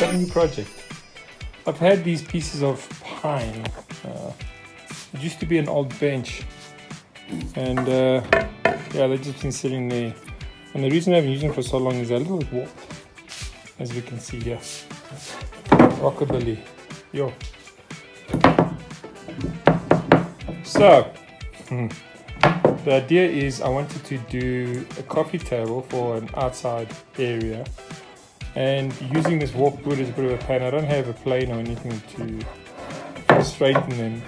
got a new project. I've had these pieces of pine. It used to be an old bench, and yeah, they've just been sitting there. And the reason I haven't used them for so long is they're a little bit warped, as we can see here. Rockabilly, yo. So, the idea is I wanted to do a coffee table for an outside area, and using this warped wood is a bit of a pain. I don't have a plane or anything to straighten them,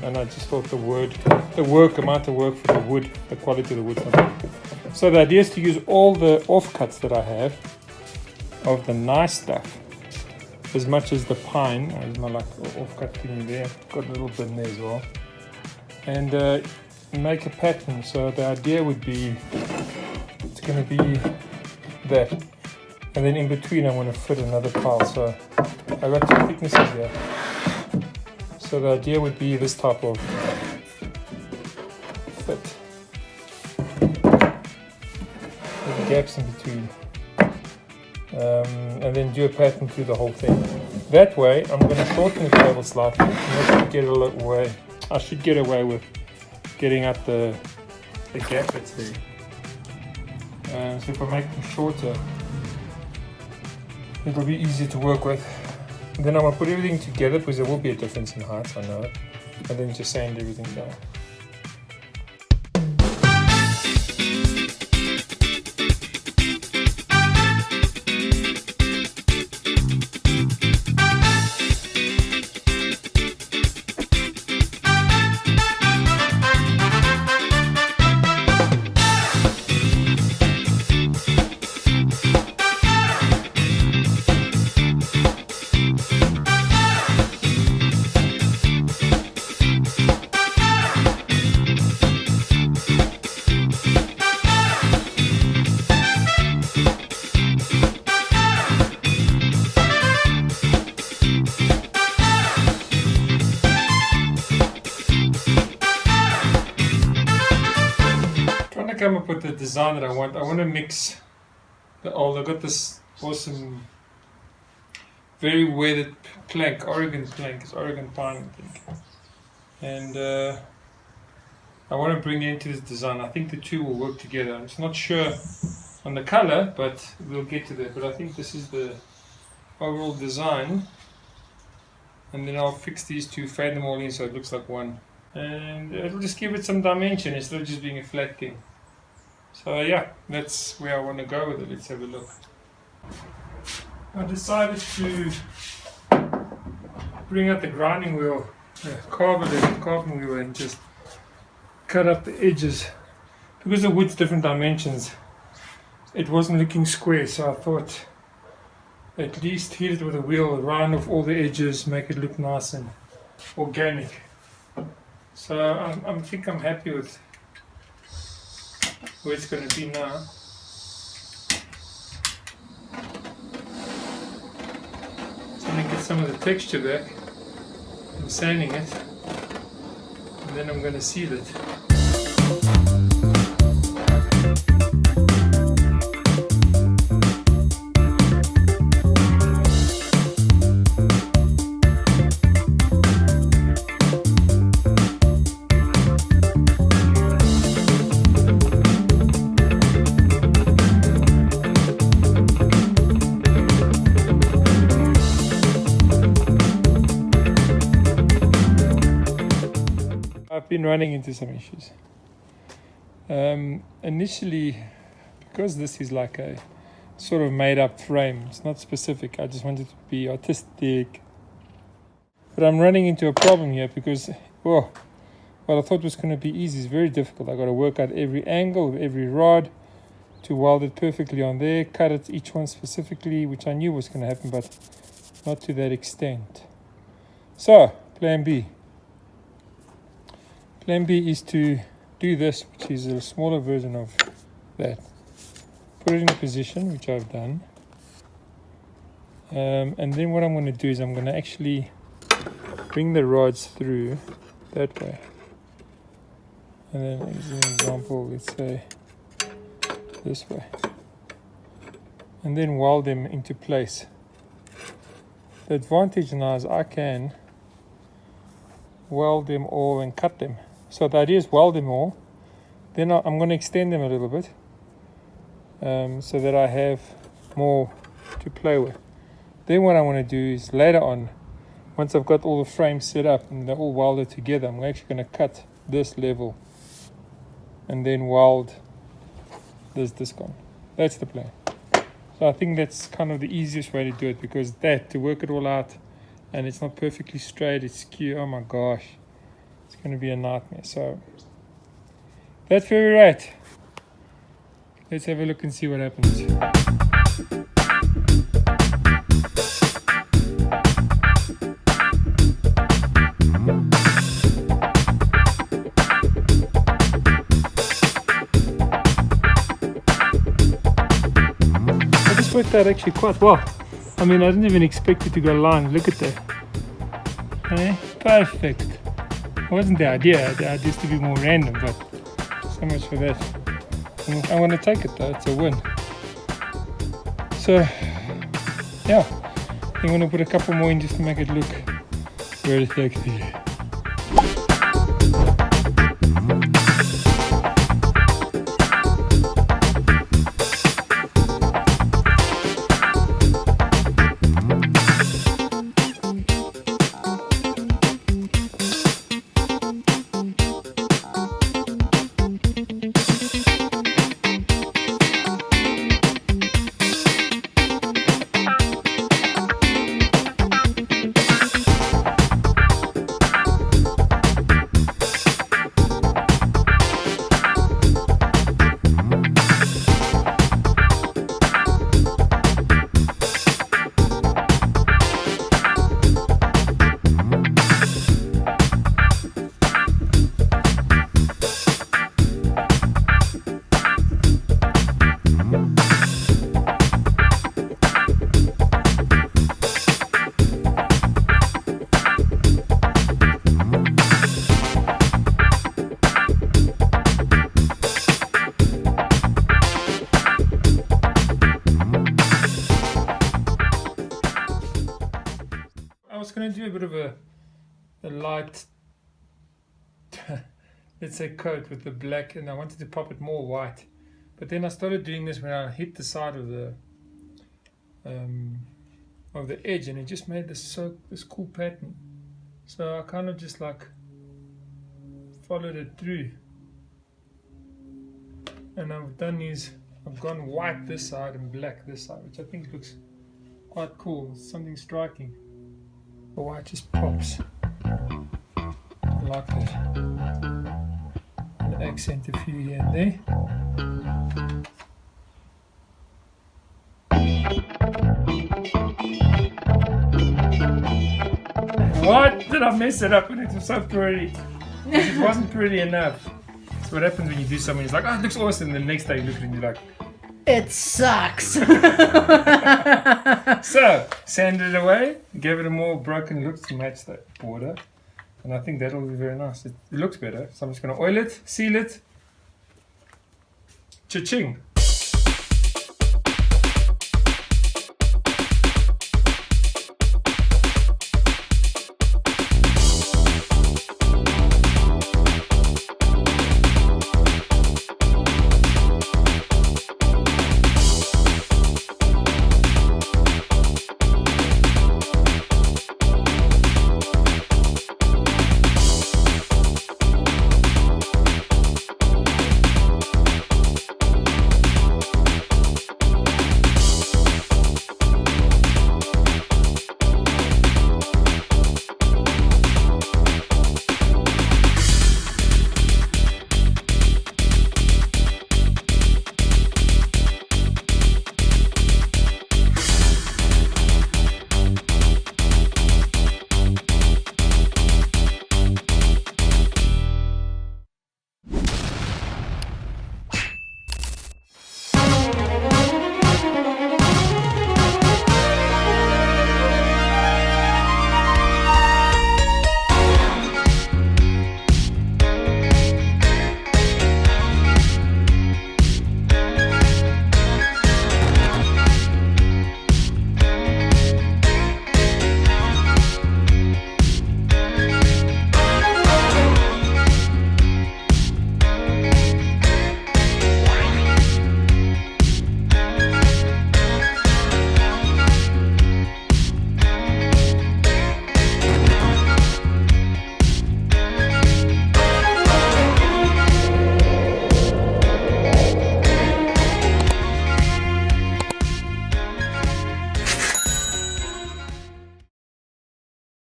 and I just thought the amount of work for the wood, the quality of the wood. So the idea is to use all the offcuts that I have of the nice stuff, as much as the pine. There's my like offcut thing there. Got a little bit in there as well, and make a pattern. So the idea would be it's going to be that, and then in between I want to fit another pile. So I've got two thicknesses here. So the idea would be this type of fit with gaps in between, and then do a pattern through the whole thing. That way I'm going to shorten the table slightly, and I should get away. I should get away with getting out the gap that's there. So if I make them shorter, it'll be easier to work with. And then I'm going to put everything together, because there will be a difference in height, I know it, and then just sand everything down. Come up with the design that I want. I want to mix I've got this awesome, very weathered plank, Oregon plank. It's Oregon pine, I think. And I want to bring it into this design. I think the two will work together. I'm just not sure on the color, but we'll get to that. But I think this is the overall design. And then I'll fix these two, fade them all in so it looks like one. And it'll just give it some dimension instead of just being a flat thing. So yeah, that's where I want to go with it. Let's have a look. I decided to bring out the grinding wheel, carving wheel, and just cut up the edges. Because the wood's different dimensions, it wasn't looking square, so I thought at least hit it with a wheel, round off all the edges, make it look nice and organic. So I think I'm happy with where it's going to be now. So I'm going to get some of the texture back. I'm sanding it, and then I'm going to seal it. I've been running into some issues. Initially, because this is like a sort of made up frame, it's not specific, I just wanted to be artistic. But I'm running into a problem here because, what I thought was going to be easy is very difficult. I've got to work out every angle of every rod to weld it perfectly on there, cut it each one specifically, which I knew was going to happen, but not to that extent. So, plan B. Plan B is to do this, which is a smaller version of that. Put it in a position, which I've done. And then what I'm going to do is I'm going to actually bring the rods through that way. And then as an example, let's say this way. And then weld them into place. the advantage now is I can weld them all and cut them. So the idea is weld them all, then I'm going to extend them a little bit so that I have more to play with. Then what I want to do is later on, once I've got all the frames set up and they're all welded together, I'm actually going to cut this level and then weld this disc on. That's the plan. So I think that's kind of the easiest way to do it, because to work it all out and it's not perfectly straight, it's skew, oh my gosh, it's going to be a nightmare. So that's where we're at. Let's have a look and see what happens. This worked out actually quite well. I mean, I didn't even expect it to go line. Look at that. Okay, perfect. It wasn't the idea. The idea is to be more random, but so much for that. I want to take it though. It's a win. So, yeah. I'm going to put a couple more in just to make it look very sexy. I was going to do a bit of a light, let's say, coat with the black, and I wanted to pop it more white. But then I started doing this when I hit the side of the edge, and it just made this cool pattern. So I kind of just like followed it through, and I've gone white this side and black this side, which I think looks quite cool. It's something striking. The white just pops. I like that. And accent a few here and there. What? Did I mess it up when it was so pretty? It wasn't pretty enough. That's what happens when you do something. It's like, oh, it looks awesome. And the next day you look at it and you're like, it sucks. So, sanded it away, gave it a more broken look to match that border. And I think that'll be very nice. It looks better. So I'm just going to oil it, seal it. Cha-ching.